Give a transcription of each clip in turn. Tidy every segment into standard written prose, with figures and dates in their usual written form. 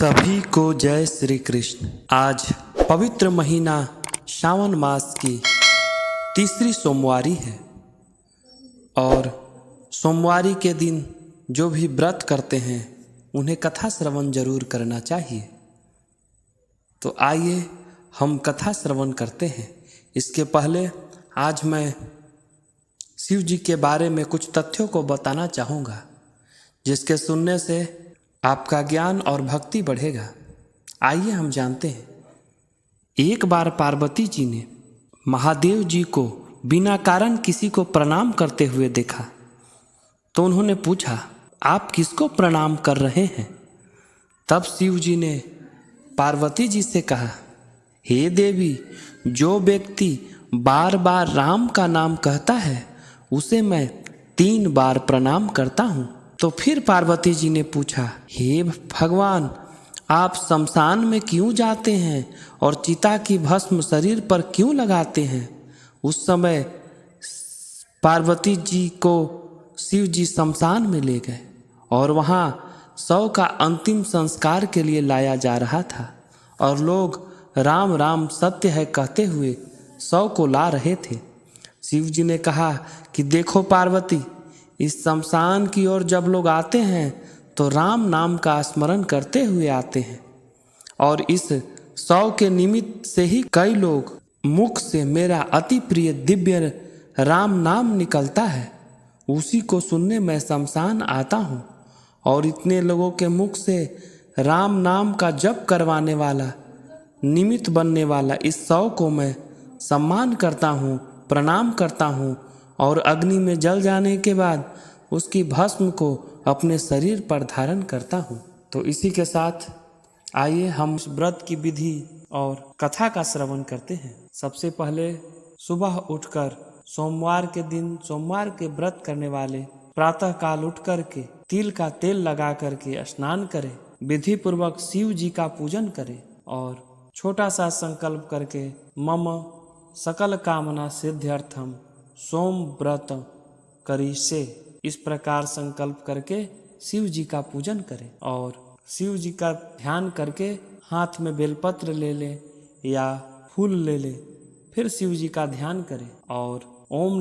सभी को जय श्री कृष्ण। आज पवित्र महीना श्रावण मास की तीसरी सोमवारी है और सोमवारी के दिन जो भी व्रत करते हैं उन्हें कथा श्रवण जरूर करना चाहिए। तो आइए हम कथा श्रवण करते हैं। इसके पहले आज मैं शिव जी के बारे में कुछ तथ्यों को बताना चाहूँगा, जिसके सुनने से आपका ज्ञान और भक्ति बढ़ेगा। आइए हम जानते हैं। एक बार पार्वती जी ने महादेव जी को बिना कारण किसी को प्रणाम करते हुए देखा, तो उन्होंने पूछा, आप किसको प्रणाम कर रहे हैं? तब शिव जी ने पार्वती जी से कहा, हे देवी, जो व्यक्ति बार बार राम का नाम कहता है उसे मैं 3 बार प्रणाम करता हूँ। तो फिर पार्वती जी ने पूछा, हे भगवान, आप शमशान में क्यों जाते हैं और चिता की भस्म शरीर पर क्यों लगाते हैं? उस समय पार्वती जी को शिव जी शमशान में ले गए और वहाँ शव का अंतिम संस्कार के लिए लाया जा रहा था और लोग राम राम सत्य है कहते हुए शव को ला रहे थे। शिव जी ने कहा कि देखो पार्वती, इस शमशान की ओर जब लोग आते हैं तो राम नाम का स्मरण करते हुए आते हैं और इस शव के निमित्त से ही कई लोग मुख से मेरा अति प्रिय दिव्य राम नाम निकलता है, उसी को सुनने मैं शमशान आता हूँ और इतने लोगों के मुख से राम नाम का जप करवाने वाला, निमित्त बनने वाला इस शव को मैं सम्मान करता हूँ, प्रणाम करता हूँ और अग्नि में जल जाने के बाद उसकी भस्म को अपने शरीर पर धारण करता हूँ। तो इसी के साथ आइए हम इस व्रत की विधि और कथा का श्रवण करते हैं। सबसे पहले सुबह उठकर सोमवार के दिन सोमवार के व्रत करने वाले प्रातः काल उठ कर के तिल का तेल लगा करके स्नान करें, विधि पूर्वक शिव जी का पूजन करें और छोटा सा संकल्प करके मम सकल कामना सिद्ध्यर्थम सोम व्रत करिष्ये, इस प्रकार संकल्प करके शिव जी का पूजन करें और शिव जी का ध्यान करके हाथ में बेलपत्र ले लें या फूल ले लें, फिर शिव जी का ध्यान करें और ओम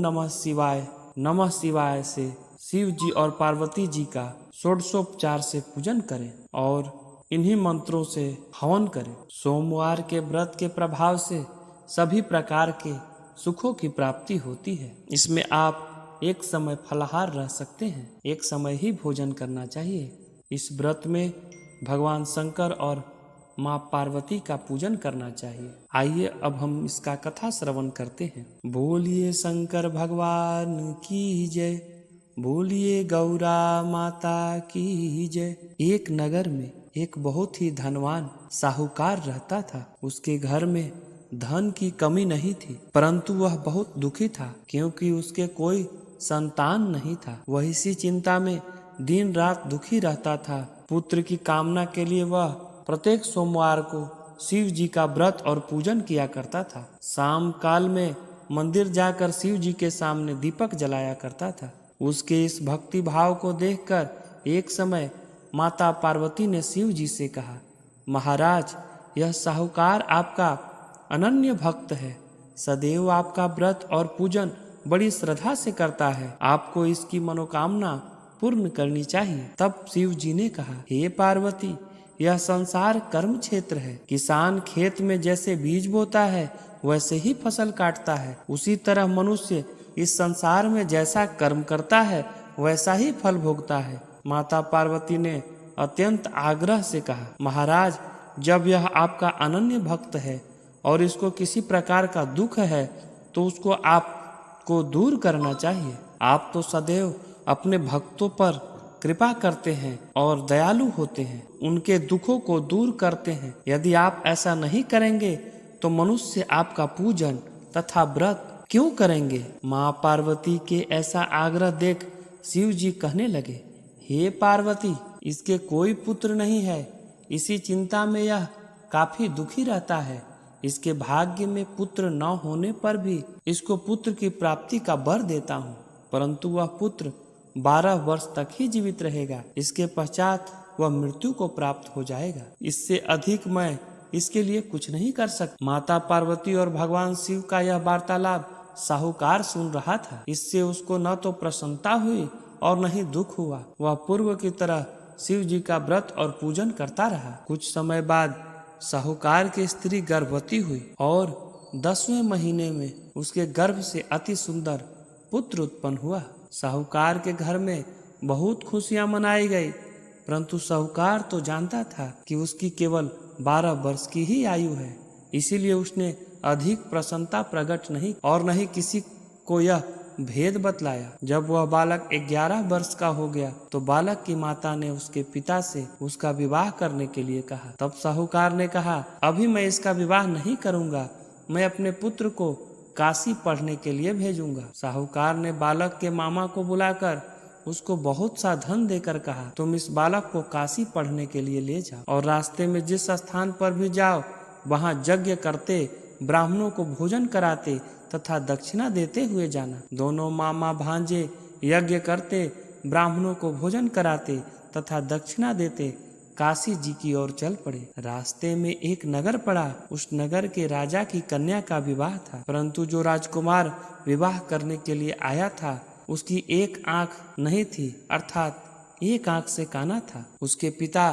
नमः शिवाय से शिव जी और पार्वती जी का षोडशोपचार से पूजन करें और इन्हीं मंत्रों से हवन करें। सोमवार के व्रत के प्रभाव से सभी प्रकार के सुखों की प्राप्ति होती है। इसमें आप एक समय फलाहार रह सकते हैं, एक समय ही भोजन करना चाहिए। इस व्रत में भगवान शंकर और माँ पार्वती का पूजन करना चाहिए। आइए अब हम इसका कथा श्रवण करते हैं। बोलिए शंकर भगवान की जय, बोलिए गौरा माता की जय। एक नगर में एक बहुत ही धनवान साहूकार रहता था। उसके घर में धन की कमी नहीं थी, परंतु वह बहुत दुखी था क्योंकि उसके कोई संतान नहीं था। वह इसी चिंता में दिन रात दुखी रहता था। पुत्र की कामना के लिए वह प्रत्येक सोमवार को शिव जी का व्रत और पूजन किया करता था। शाम काल में मंदिर जाकर शिव जी के सामने दीपक जलाया करता था। उसके इस भक्ति भाव को देखकर एक समय माता पार्वती ने शिव जी से कहा, महाराज, यह साहूकार आपका अनन्य भक्त है, सदैव आपका व्रत और पूजन बड़ी श्रद्धा से करता है, आपको इसकी मनोकामना पूर्ण करनी चाहिए। तब शिव जी ने कहा, हे पार्वती, यह संसार कर्म क्षेत्र है। किसान खेत में जैसे बीज बोता है वैसे ही फसल काटता है, उसी तरह मनुष्य इस संसार में जैसा कर्म करता है वैसा ही फल भोगता है। माता पार्वती ने अत्यंत आग्रह से कहा, महाराज, जब यह आपका अनन्य भक्त है और इसको किसी प्रकार का दुख है तो उसको आपको दूर करना चाहिए। आप तो सदैव अपने भक्तों पर कृपा करते हैं और दयालु होते हैं, उनके दुखों को दूर करते हैं। यदि आप ऐसा नहीं करेंगे तो मनुष्य आपका पूजन तथा व्रत क्यों करेंगे? माँ पार्वती के ऐसा आग्रह देख शिव जी कहने लगे, हे पार्वती, इसके कोई पुत्र नहीं है, इसी चिंता में यह काफी दुखी रहता है। इसके भाग्य में पुत्र न होने पर भी इसको पुत्र की प्राप्ति का वर देता हूँ, परंतु वह पुत्र 12 वर्ष तक ही जीवित रहेगा। इसके पश्चात वह मृत्यु को प्राप्त हो जाएगा। इससे अधिक मैं इसके लिए कुछ नहीं कर सकता। माता पार्वती और भगवान शिव का यह वार्तालाप साहूकार सुन रहा था। इससे उसको न तो प्रसन्नता हुई और न ही दुख हुआ। वह पूर्व की तरह शिव जी का व्रत और पूजन करता रहा। कुछ समय बाद साहूकार की स्त्री गर्भवती हुई और 10वें महीने में उसके गर्भ से अति सुंदर पुत्र उत्पन्न हुआ। साहूकार के घर में बहुत खुशियां मनाई गई, परंतु साहूकार तो जानता था कि उसकी केवल 12 वर्ष की ही आयु है। इसीलिए उसने अधिक प्रसन्नता प्रकट नहीं और न ही किसी को यह भेद बतलाया। जब वह बालक 11 वर्ष का हो गया तो बालक की माता ने उसके पिता से उसका विवाह करने के लिए कहा। तब साहूकार ने कहा, अभी मैं इसका विवाह नहीं करूंगा, मैं अपने पुत्र को काशी पढ़ने के लिए भेजूंगा। साहूकार ने बालक के मामा को बुलाकर उसको बहुत सा धन देकर कहा, तुम इस बालक को काशी पढ़ने के लिए ले जाओ और रास्ते में जिस स्थान पर भी जाओ वहां यज्ञ करते, ब्राह्मणों को भोजन कराते तथा दक्षिणा देते हुए जाना। दोनों मामा भांजे यज्ञ करते, ब्राह्मणों को भोजन कराते तथा दक्षिणा देते काशी जी की ओर चल पड़े। रास्ते में एक नगर पड़ा। उस नगर के राजा की कन्या का विवाह था, परंतु जो राजकुमार विवाह करने के लिए आया था उसकी एक आंख नहीं थी, अर्थात एक आंख से काना था। उसके पिता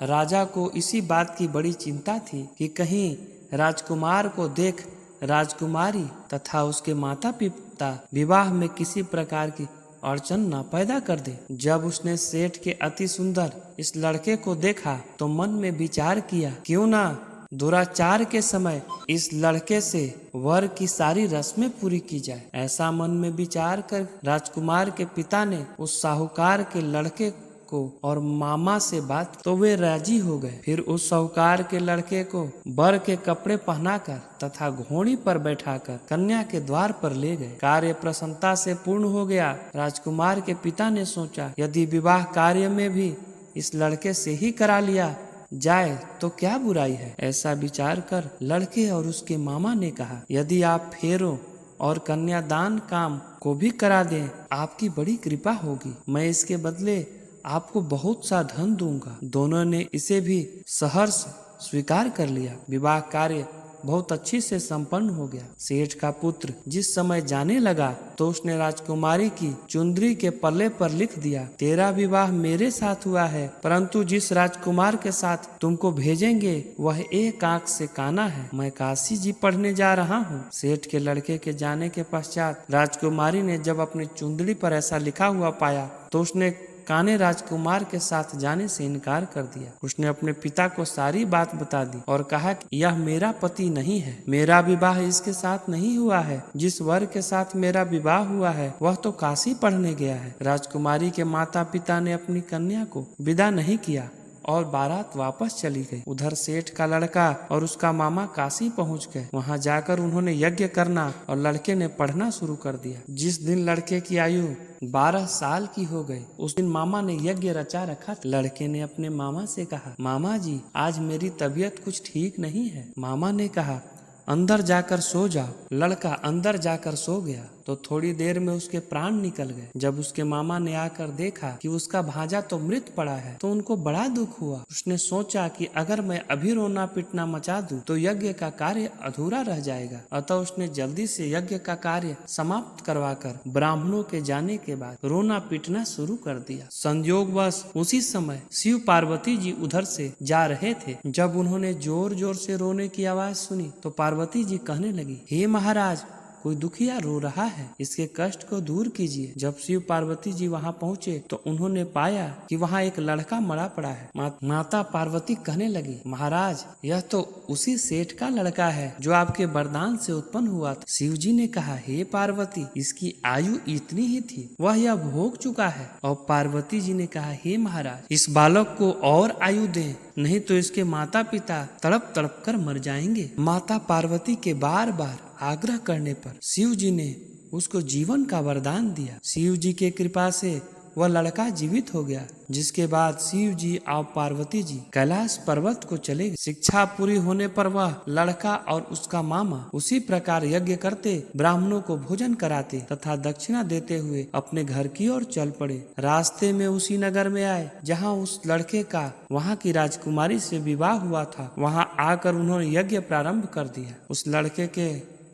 राजा को इसी बात की बड़ी चिंता थी कि कहीं राजकुमार को देख राजकुमारी तथा उसके माता पिता विवाह में किसी प्रकार की अड़चन न पैदा कर दे। जब उसने सेठ के अति सुंदर इस लड़के को देखा तो मन में विचार किया, क्यों ना दुराचार के समय इस लड़के से वर की सारी रस्में पूरी की जाए। ऐसा मन में विचार कर राजकुमार के पिता ने उस साहूकार के लड़के को और मामा से बात, तो वे राजी हो गए। फिर उस साहूकार के लड़के को वर के कपड़े पहनाकर तथा घोड़ी पर बैठाकर कन्या के द्वार पर ले गए। कार्य प्रसन्नता से पूर्ण हो गया। राजकुमार के पिता ने सोचा, यदि विवाह कार्य में भी इस लड़के से ही करा लिया जाए तो क्या बुराई है। ऐसा विचार कर लड़के और उसके मामा ने कहा, यदि आप फेरों और कन्यादान काम को भी करा दें, आपकी बड़ी कृपा होगी। मैं इसके बदले आपको बहुत सा धन दूंगा। दोनों ने इसे भी सहर्ष स्वीकार कर लिया। विवाह कार्य बहुत अच्छी से संपन्न हो गया। सेठ का पुत्र जिस समय जाने लगा तो उसने राजकुमारी की चुंदरी के पल्ले पर लिख दिया, तेरा विवाह मेरे साथ हुआ है, परंतु जिस राजकुमार के साथ तुमको भेजेंगे वह एक आंख से काना है। मैं काशी जी पढ़ने जा रहा हूँ। सेठ के लड़के के जाने के पश्चात राजकुमारी ने जब अपनी चुंदड़ी पर ऐसा लिखा हुआ पाया तो उसने काने राजकुमार के साथ जाने से इनकार कर दिया। उसने अपने पिता को सारी बात बता दी और कहा कि यह मेरा पति नहीं है, मेरा विवाह इसके साथ नहीं हुआ है। जिस वर के साथ मेरा विवाह हुआ है वह तो काशी पढ़ने गया है। राजकुमारी के माता पिता ने अपनी कन्या को विदा नहीं किया और बारात वापस चली गई। उधर सेठ का लड़का और उसका मामा काशी पहुंच गए। वहां जाकर उन्होंने यज्ञ करना और लड़के ने पढ़ना शुरू कर दिया। जिस दिन लड़के की आयु 12 साल की हो गई उस दिन मामा ने यज्ञ रचा रखा। लड़के ने अपने मामा से कहा, मामा जी आज मेरी तबीयत कुछ ठीक नहीं है। मामा ने कहा, अंदर जाकर सो जाओ। लड़का अंदर जाकर सो गया तो थोड़ी देर में उसके प्राण निकल गए। जब उसके मामा ने आकर देखा कि उसका भांजा तो मृत पड़ा है तो उनको बड़ा दुख हुआ। उसने सोचा कि अगर मैं अभी रोना पीटना मचा दूं तो यज्ञ का कार्य अधूरा रह जाएगा। अतः उसने जल्दी से यज्ञ का कार्य समाप्त करवाकर ब्राह्मणों के जाने के बाद रोना पीटना शुरू कर दिया। संयोगवश उसी समय शिव पार्वती जी उधर से जा रहे थे। जब उन्होंने जोर जोर से रोने की आवाज सुनी तो पार्वती जी कहने लगी, हे महाराज, कोई दुखिया रो रहा है, इसके कष्ट को दूर कीजिए। जब शिव पार्वती जी वहां पहुंचे तो उन्होंने पाया कि वहां एक लड़का मरा पड़ा है। माता पार्वती कहने लगी, महाराज यह तो उसी सेठ का लड़का है जो आपके वरदान से उत्पन्न हुआ था। शिव जी ने कहा, हे पार्वती, इसकी आयु इतनी ही थी, वह यह भोग चुका है। और पार्वती जी ने कहा, हे महाराज, इस बालक को और आयु दें, नहीं तो इसके माता पिता तड़प तड़प कर मर जाएंगे। माता पार्वती के बार बार आग्रह करने पर शिव जी ने उसको जीवन का वरदान दिया। शिव जी के कृपा से वह लड़का जीवित हो गया। जिसके बाद शिव जी और पार्वती जी कैलाश पर्वत को चले गए। शिक्षा पूरी होने पर वह लड़का और उसका मामा उसी प्रकार यज्ञ करते, ब्राह्मणों को भोजन कराते तथा दक्षिणा देते हुए अपने घर की ओर चल पड़े। रास्ते में उसी नगर में आए जहाँ उस लड़के का वहाँ की राजकुमारी से विवाह हुआ था। वहाँ आकर उन्होंने यज्ञ प्रारंभ कर दिया। उस लड़के के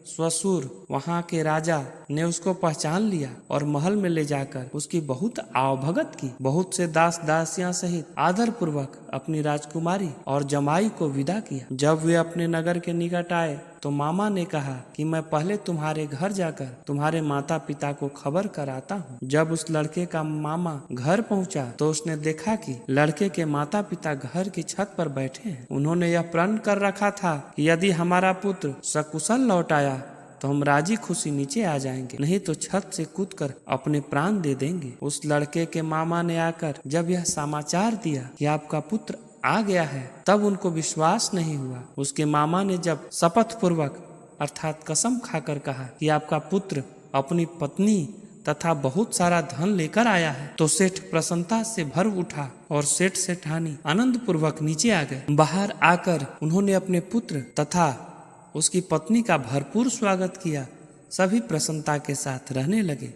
ससुर वहाँ के राजा ने उसको पहचान लिया और महल में ले जाकर उसकी बहुत आवभगत की। बहुत से दास दासियां सहित आदर पूर्वक अपनी राजकुमारी और जमाई को विदा किया। जब वे अपने नगर के निकट आए तो मामा ने कहा कि मैं पहले तुम्हारे घर जाकर तुम्हारे माता पिता को खबर कराता हूँ। जब उस लड़के का मामा घर पहुँचा तो उसने देखा कि लड़के के माता पिता घर की छत पर बैठे हैं। उन्होंने यह प्रण कर रखा था कि यदि हमारा पुत्र सकुशल लौट आया तो हम राजी खुशी नीचे आ जाएंगे, नहीं तो छत से कूदकर अपने प्राण दे देंगे। उस लड़के के मामा ने आकर जब यह समाचार दिया कि आपका पुत्र आ गया है, तब उनको विश्वास नहीं हुआ। उसके मामा ने जब शपथ पूर्वक अर्थात कसम खाकर कहा कि आपका पुत्र अपनी पत्नी तथा बहुत सारा धन लेकर आया है, तो सेठ प्रसन्नता से भर उठा और सेठ सेठानी आनंद पूर्वक नीचे आ गए। बाहर आकर उन्होंने अपने पुत्र तथा उसकी पत्नी का भरपूर स्वागत किया। सभी प्रसन्नता के साथ रहने लगे।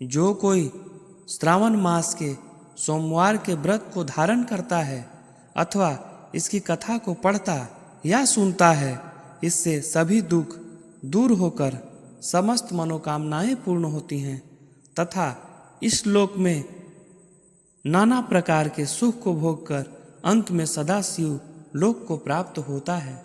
जो कोई श्रावण मास के सोमवार के व्रत को धारण करता है अथवा इसकी कथा को पढ़ता या सुनता है, इससे सभी दुख दूर होकर समस्त मनोकामनाएं पूर्ण होती हैं तथा इस लोक में नाना प्रकार के सुख को भोगकर अंत में सदा शिव लोक को प्राप्त होता है।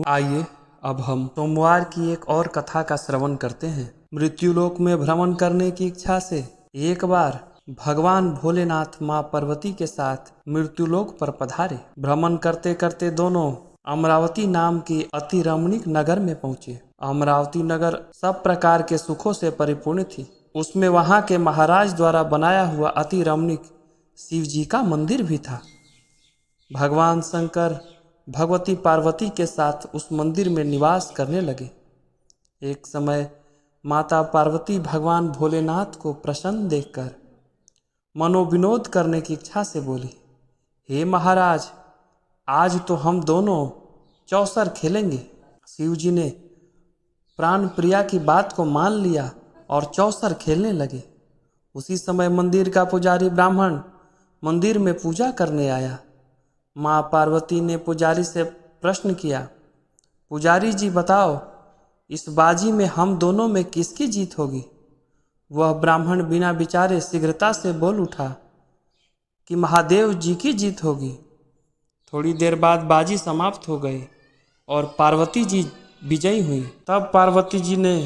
आइए अब हम सोमवार की एक और कथा का श्रवण करते हैं। मृत्युलोक में भ्रमण करने की इच्छा से एक बार भगवान भोलेनाथ माँ पार्वती के साथ मृत्युलोक पर पधारे। भ्रमण करते करते दोनों अमरावती नाम की अति रमणीक नगर में पहुँचे। अमरावती नगर सब प्रकार के सुखों से परिपूर्ण थी। उसमें वहाँ के महाराज द्वारा बनाया हुआ अति रमणीक शिव जी का मंदिर भी था। भगवान शंकर भगवती पार्वती के साथ उस मंदिर में निवास करने लगे। एक समय माता पार्वती भगवान भोलेनाथ को प्रसन्न देखकर मनोविनोद करने की इच्छा से बोली, हे महाराज, आज तो हम दोनों चौसर खेलेंगे। शिव जी ने प्राण प्रिया की बात को मान लिया और चौसर खेलने लगे। उसी समय मंदिर का पुजारी ब्राह्मण मंदिर में पूजा करने आया। माँ पार्वती ने पुजारी से प्रश्न किया, पुजारी जी बताओ, इस बाजी में हम दोनों में किसकी जीत होगी? वह ब्राह्मण बिना विचारे शीघ्रता से बोल उठा कि महादेव जी की जीत होगी। थोड़ी देर बाद बाजी समाप्त हो गई और पार्वती जी विजयी हुई। तब पार्वती जी ने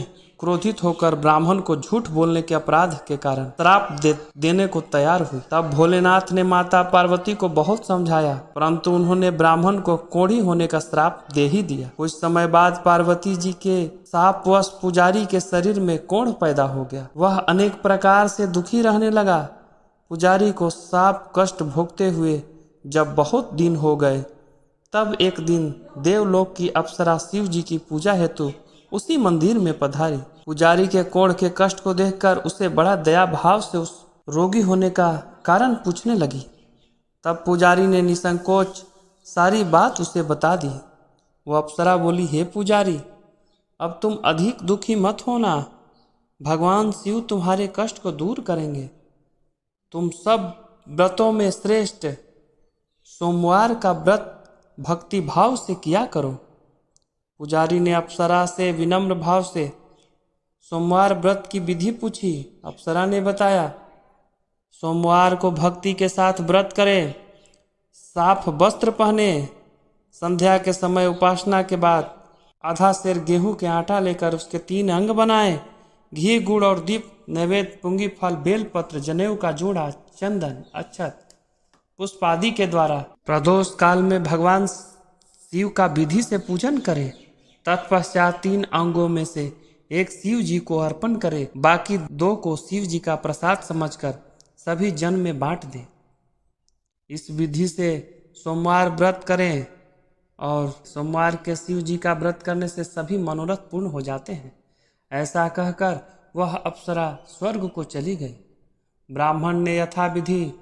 क्रोधित होकर ब्राह्मण को झूठ बोलने के अपराध के कारण श्राप देने को तैयार हुई। तब भोलेनाथ ने माता पार्वती को बहुत समझाया, परंतु उन्होंने ब्राह्मण को कोढ़ी होने का श्राप दे ही दिया। कुछ समय बाद पार्वती जी के शापवश पुजारी के शरीर में कोढ़ पैदा हो गया। वह अनेक प्रकार से दुखी रहने लगा। पुजारी को शाप कष्ट भोगते हुए जब बहुत दिन हो गए, तब एक दिन देवलोक की अप्सरा शिव जी की पूजा हेतु उसी मंदिर में पधारी। पुजारी के कोढ़ के कष्ट को देखकर उसे बड़ा दया भाव से उस रोगी होने का कारण पूछने लगी। तब पुजारी ने निसंकोच सारी बात उसे बता दी। वो अप्सरा बोली, हे पुजारी, अब तुम अधिक दुखी मत होना, भगवान शिव तुम्हारे कष्ट को दूर करेंगे। तुम सब व्रतों में श्रेष्ठ सोमवार का व्रत भक्ति भाव से किया करो। पुजारी ने अप्सरा से विनम्र भाव से सोमवार व्रत की विधि पूछी। अप्सरा ने बताया, सोमवार को भक्ति के साथ व्रत करें, साफ वस्त्र पहने, संध्या के समय उपासना के बाद आधा सेर गेहूं के आटा लेकर उसके 3 अंग बनाएं, घी गुड़ और दीप नैवेद्य पुंगी फल बेलपत्र जनेऊ का जोड़ा चंदन अक्षत पुष्प आदि के द्वारा प्रदोष काल में भगवान शिव का विधि से पूजन करें। तत्पश्चात 3 अंगों में से एक शिव जी को अर्पण करें, बाकी 2 को शिव जी का प्रसाद समझकर सभी जन में बांट दें। इस विधि से सोमवार व्रत करें और सोमवार के शिव जी का व्रत करने से सभी मनोरथ पूर्ण हो जाते हैं। ऐसा कहकर वह अप्सरा स्वर्ग को चली गई। ब्राह्मण ने यथाविधि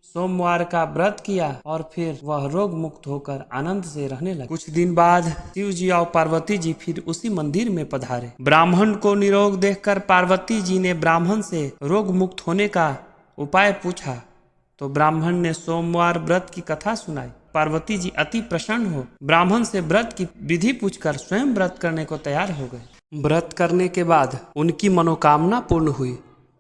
सोमवार का व्रत किया और फिर वह रोग मुक्त होकर आनंद से रहने लगे। कुछ दिन बाद शिव जी और पार्वती जी फिर उसी मंदिर में पधारे। ब्राह्मण को निरोग देखकर पार्वती जी ने ब्राह्मण से रोग मुक्त होने का उपाय पूछा तो ब्राह्मण ने सोमवार व्रत की कथा सुनाई। पार्वती जी अति प्रसन्न हो ब्राह्मण से व्रत की विधि पूछकर स्वयं व्रत करने को तैयार हो गए। व्रत करने के बाद उनकी मनोकामना पूर्ण हुई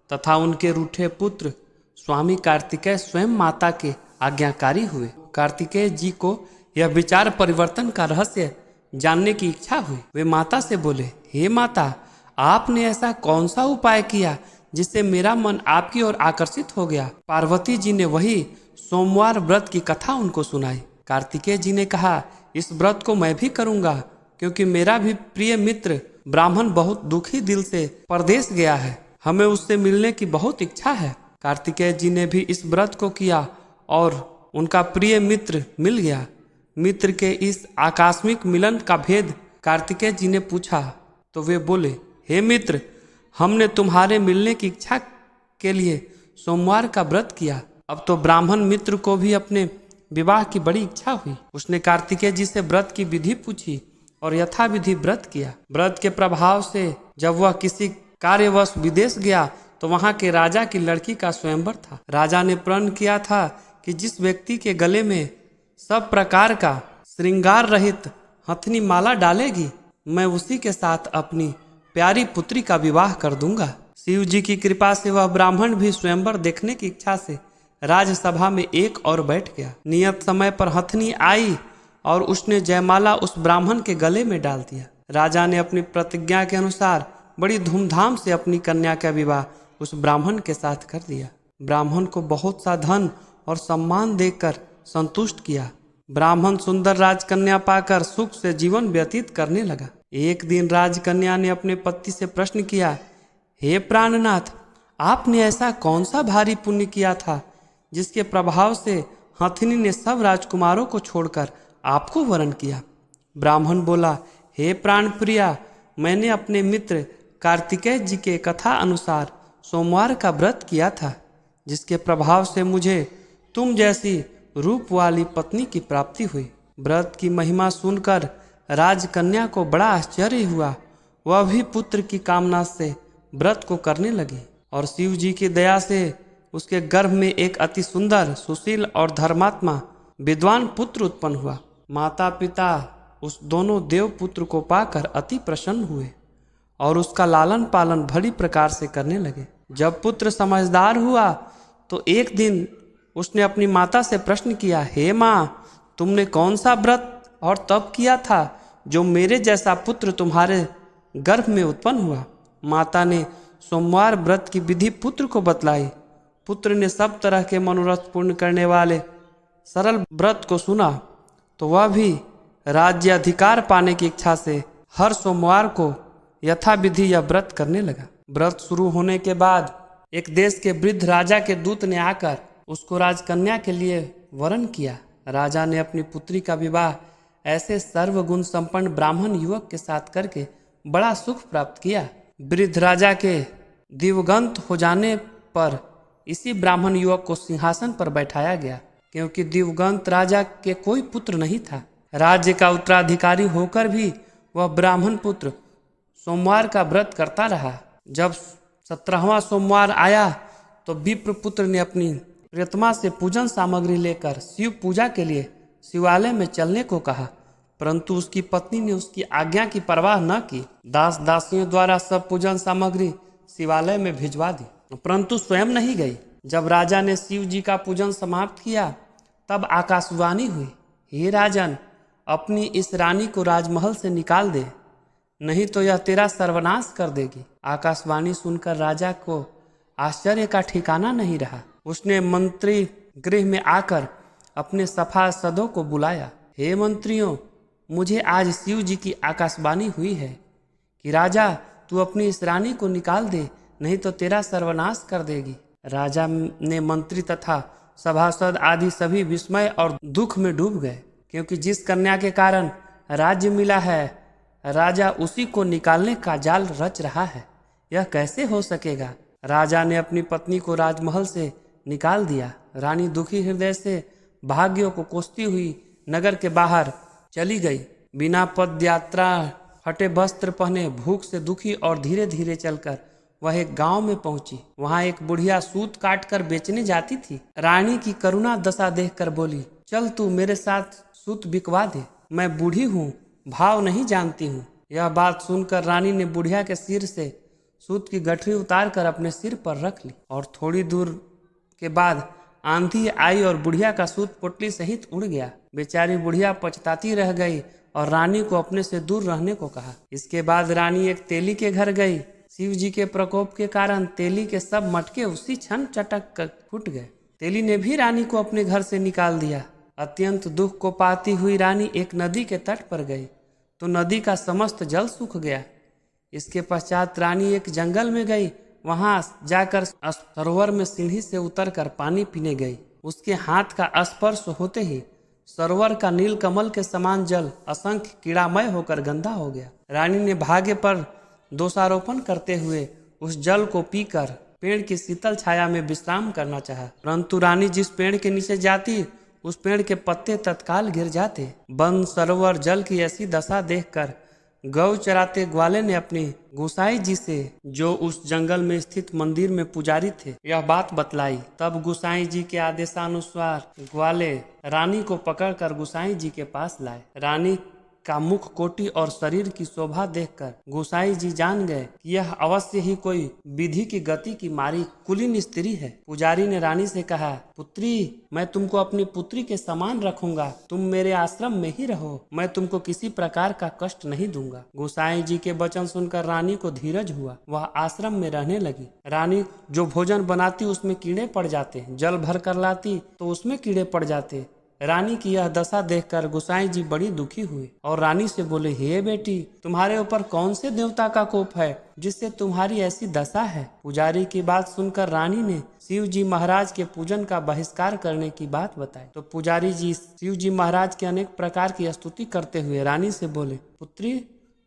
तथा उनके रूठे पुत्र स्वामी कार्तिकेय स्वयं माता के आज्ञाकारी हुए। कार्तिकेय जी को यह विचार परिवर्तन का रहस्य जानने की इच्छा हुई। वे माता से बोले, हे माता, आपने ऐसा कौन सा उपाय किया जिससे मेरा मन आपकी ओर आकर्षित हो गया। पार्वती जी ने वही सोमवार व्रत की कथा उनको सुनाई। कार्तिकेय जी ने कहा, इस व्रत को मैं भी करूंगा क्योंकि मेरा भी प्रिय मित्र ब्राह्मण बहुत दुखी दिल से परदेश गया है, हमें उससे मिलने की बहुत इच्छा है। कार्तिकेय जी ने भी इस व्रत को किया और उनका प्रिय मित्र मिल गया। मित्र के इस आकस्मिक मिलन का भेद कार्तिकेय जी ने पूछा तो वे बोले, हे मित्र, हमने तुम्हारे मिलने की इच्छा के लिए सोमवार का व्रत किया। अब तो ब्राह्मण मित्र को भी अपने विवाह की बड़ी इच्छा हुई। उसने कार्तिकेय जी से व्रत की विधि पूछी और यथाविधि व्रत किया। व्रत के प्रभाव से जब वह किसी कार्यवश विदेश गया तो वहां के राजा की लड़की का स्वयंवर था। राजा ने प्रण किया था कि जिस व्यक्ति के गले में सब प्रकार का श्रृंगार रहित हथनी माला डालेगी, मैं उसी के साथ अपनी प्यारी पुत्री का विवाह कर दूंगा। शिव जी की कृपा से वह ब्राह्मण भी स्वयंवर देखने की इच्छा से राजसभा में एक और बैठ गया। नियत समय पर हथनी आई और उसने जयमाला उस ब्राह्मण के गले में डाल दिया। राजा ने अपनी प्रतिज्ञा के अनुसार बड़ी धूमधाम से अपनी कन्या का विवाह उस ब्राह्मण के साथ कर दिया। ब्राह्मण को बहुत सा धन और सम्मान देकर संतुष्ट किया। ब्राह्मण सुंदर राजकन्या पाकर सुख से जीवन व्यतीत करने लगा। एक दिन राजकन्या ने अपने पति से प्रश्न किया, हे प्राणनाथ, आपने ऐसा कौन सा भारी पुण्य किया था जिसके प्रभाव से हथिनी ने सब राजकुमारों को छोड़कर आपको वरण किया। ब्राह्मण बोला, हे प्राण प्रिया, मैंने अपने मित्र कार्तिकेय जी के कथा अनुसार सोमवार का व्रत किया था जिसके प्रभाव से मुझे तुम जैसी रूप वाली पत्नी की प्राप्ति हुई। व्रत की महिमा सुनकर राजकन्या को बड़ा आश्चर्य हुआ। वह भी पुत्र की कामना से व्रत को करने लगी और शिव जी की दया से उसके गर्भ में एक अति सुंदर, सुशील और धर्मात्मा विद्वान पुत्र उत्पन्न हुआ। माता पिता उस दोनों देव पुत्र को पाकर अति प्रसन्न हुए और उसका लालन पालन भली प्रकार से करने लगे। जब पुत्र समझदार हुआ तो एक दिन उसने अपनी माता से प्रश्न किया, हे माँ, तुमने कौन सा व्रत और तप किया था जो मेरे जैसा पुत्र तुम्हारे गर्भ में उत्पन्न हुआ। माता ने सोमवार व्रत की विधि पुत्र को बतलाई। पुत्र ने सब तरह के मनोरथ पूर्ण करने वाले सरल व्रत को सुना तो वह भी राज्य अधिकार पाने की इच्छा से हर सोमवार को यथाविधि यह व्रत करने लगा। व्रत शुरू होने के बाद एक देश के वृद्ध राजा के दूत ने आकर उसको राजकन्या के लिए वरण किया। राजा ने अपनी पुत्री का विवाह ऐसे सर्वगुण संपन्न ब्राह्मण युवक के साथ करके बड़ा सुख प्राप्त किया। वृद्ध राजा के दिवंगत हो जाने पर इसी ब्राह्मण युवक को सिंहासन पर बैठाया गया क्योंकि दिवंगत राजा के कोई पुत्र नहीं था। राज्य का उत्तराधिकारी होकर भी वह ब्राह्मण पुत्र सोमवार का व्रत करता रहा। जब 17वां सोमवार आया तो विप्र पुत्र ने अपनी प्रियतमा से पूजन सामग्री लेकर शिव पूजा के लिए शिवालय में चलने को कहा, परंतु उसकी पत्नी ने उसकी आज्ञा की परवाह न की। दास दासियों द्वारा सब पूजन सामग्री शिवालय में भिजवा दी, परंतु स्वयं नहीं गई। जब राजा ने शिव जी का पूजन समाप्त किया तब आकाशवाणी हुई, हे राजन, अपनी इस रानी को राजमहल से निकाल दे, नहीं तो यह तेरा सर्वनाश कर देगी। आकाशवाणी सुनकर राजा को आश्चर्य का ठिकाना नहीं रहा। उसने मंत्री गृह में आकर अपने सभासदों को बुलाया। हे मंत्रियों, मुझे आज शिव जी की आकाशवाणी हुई है कि राजा, तू अपनी इस रानी को निकाल दे, नहीं तो तेरा सर्वनाश कर देगी। राजा ने मंत्री तथा सभासद आदि सभी विस्मय और दुख में डूब गए, क्योंकि जिस कन्या के कारण राज्य मिला है, राजा उसी को निकालने का जाल रच रहा है। यह कैसे हो सकेगा। राजा ने अपनी पत्नी को राजमहल से निकाल दिया। रानी दुखी हृदय से भाग्यों को कोसती हुई नगर के बाहर चली गई। बिना पद यात्रा, फटे वस्त्र पहने, भूख से दुखी और धीरे धीरे चलकर वह एक गांव में पहुंची। वहां एक बुढ़िया सूत काट कर बेचने जाती थी। रानी की करुणा दशा देखकर बोली, चल तू मेरे साथ सूत बिकवा दे, मैं बूढ़ी हूँ, भाव नहीं जानती हूँ। यह बात सुनकर रानी ने बुढ़िया के सिर से सूत की गठरी उतार कर अपने सिर पर रख ली और थोड़ी दूर के बाद आंधी आई और बुढ़िया का सूत पोटली सहित उड़ गया। बेचारी बुढ़िया पछताती रह गई और रानी को अपने से दूर रहने को कहा। इसके बाद रानी एक तेली के घर गई। शिव जी के प्रकोप के कारण तेली के सब मटके उसी क्षण चटक कर फूट गए। तेली ने भी रानी को अपने घर से निकाल दिया। अत्यंत दुख को पाती हुई रानी एक नदी के तट पर गई तो नदी का समस्त जल सूख गया। इसके पश्चात रानी एक जंगल में गई। वहां जाकर सरोवर में सीढ़ी से उतरकर पानी पीने गई। उसके हाथ का स्पर्श होते ही सरोवर का नील कमल के समान जल असंख्य कीड़ामय होकर गंदा हो गया। रानी ने भाग्य पर दोषारोपण करते हुए उस जल को पीकर पेड़ की शीतल छाया में विश्राम करना चाहा, परंतु रानी जिस पेड़ के नीचे जाती उस पेड़ के पत्ते तत्काल गिर जाते। बंद सरोवर जल की ऐसी दशा देखकर गौ चराते ग्वाले ने अपनी गोसाई जी से, जो उस जंगल में स्थित मंदिर में पुजारी थे, यह बात बतलाई। तब गोसाई जी के आदेशानुसार ग्वाले रानी को पकड़कर गोसाई जी के पास लाए। रानी का मुख कोटि और शरीर की शोभा देखकर गोसाई जी जान गए कि यह अवश्य ही कोई विधि की गति की मारी कुलीन स्त्री है। पुजारी ने रानी से कहा, पुत्री, मैं तुमको अपनी पुत्री के समान रखूंगा, तुम मेरे आश्रम में ही रहो, मैं तुमको किसी प्रकार का कष्ट नहीं दूंगा। गोसाई जी के वचन सुनकर रानी को धीरज हुआ। वह आश्रम में रहने लगी। रानी जो भोजन बनाती उसमें कीड़े पड़ जाते, जल भर कर लाती तो उसमें कीड़े पड़ जाते। रानी की यह दशा देखकर गोसाई जी बड़ी दुखी हुए और रानी से बोले, हे बेटी, तुम्हारे ऊपर कौन से देवता का कोप है जिससे तुम्हारी ऐसी दशा है। पुजारी की बात सुनकर रानी ने शिव जी महाराज के पूजन का बहिष्कार करने की बात बताई। तो पुजारी जी शिव जी महाराज के अनेक प्रकार की स्तुति करते हुए रानी से बोले, पुत्री,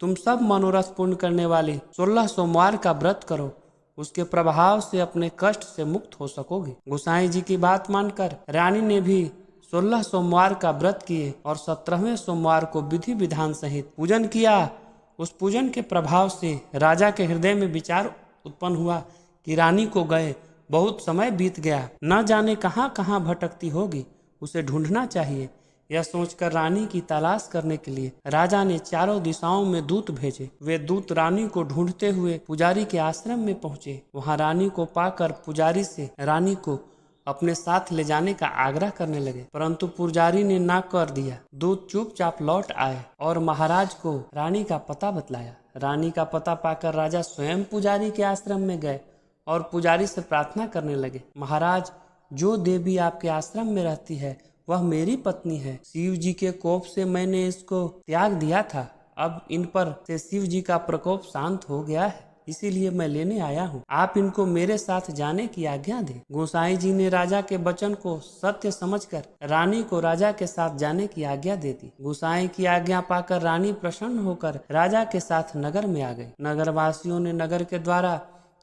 तुम सब मनोरथ पूर्ण करने वाले 16 सोमवार का व्रत करो, उसके प्रभाव से अपने कष्ट से मुक्त हो सकोगे। गोसाई जी की बात मानकर रानी ने भी 16 सोमवार का व्रत किए और 17वें सोमवार को विधि विधान सहित पूजन किया। उस पूजन के प्रभाव से राजा के हृदय में विचार उत्पन्न हुआ कि रानी को गए बहुत समय बीत गया, न जाने कहाँ कहाँ भटकती होगी, उसे ढूंढना चाहिए। यह सोचकर रानी की तलाश करने के लिए राजा ने चारों दिशाओं में दूत भेजे। वे दूत रानी को ढूंढते हुए पुजारी के आश्रम में पहुंचे। वहां रानी को पाकर पुजारी से रानी को अपने साथ ले जाने का आग्रह करने लगे, परंतु पुजारी ने ना कर दिया। दूत चुपचाप लौट आए और महाराज को रानी का पता बतलाया। रानी का पता पाकर राजा स्वयं पुजारी के आश्रम में गए और पुजारी से प्रार्थना करने लगे, महाराज, जो देवी आपके आश्रम में रहती है वह मेरी पत्नी है। शिव जी के कोप से मैंने इसको त्याग दिया था। अब इन पर से शिव जी का प्रकोप शांत हो गया है, इसीलिए मैं लेने आया हूँ। आप इनको मेरे साथ जाने की आज्ञा दें। गोसाई जी ने राजा के वचन को सत्य समझकर रानी को राजा के साथ जाने की आज्ञा दे दी। गोसाई की आज्ञा पाकर रानी प्रसन्न होकर राजा के साथ नगर में आ गई। नगर वासियों ने नगर के द्वारा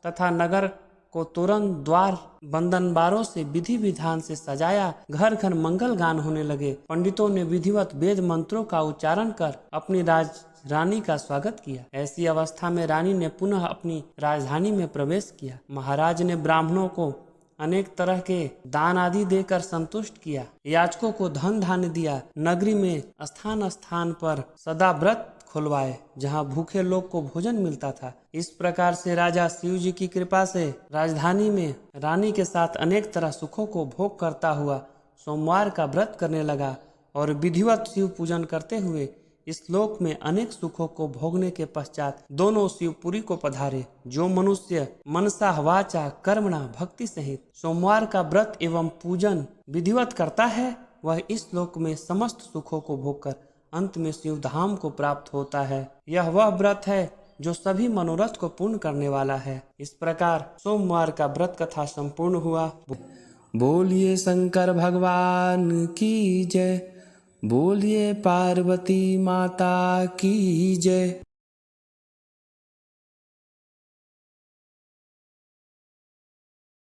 तथा नगर को तुरंत द्वार बंधनबारों से विधि विधान से सजाया। घर घर मंगल गान होने लगे। पंडितों ने विधिवत वेद मंत्रों का उच्चारण कर अपनी रानी का स्वागत किया। ऐसी अवस्था में रानी ने पुनः अपनी राजधानी में प्रवेश किया। महाराज ने ब्राह्मणों को अनेक तरह के दान आदि देकर संतुष्ट किया। याचकों को धन धान्य दिया। नगरी में स्थान स्थान पर सदा व्रत खुलवाए जहां भूखे लोग को भोजन मिलता था। इस प्रकार से राजा शिव जी की कृपा से राजधानी में रानी के साथ अनेक तरह सुखों को भोग करता हुआ सोमवार का व्रत करने लगा और विधिवत शिव पूजन करते हुए इस लोक में अनेक सुखों को भोगने के पश्चात दोनों शिवपुरी को पधारे। जो मनुष्य मनसा वाचा कर्मणा भक्ति सहित सोमवार का व्रत एवं पूजन विधिवत करता है वह इस लोक में समस्त सुखों को भोगकर अंत में शिव धाम को प्राप्त होता है। यह वह व्रत है जो सभी मनोरथ को पूर्ण करने वाला है। इस प्रकार सोमवार का व्रत कथा संपूर्ण हुआ। बोलिए शंकर भगवान की जय। बोलिए पार्वती माता की जय।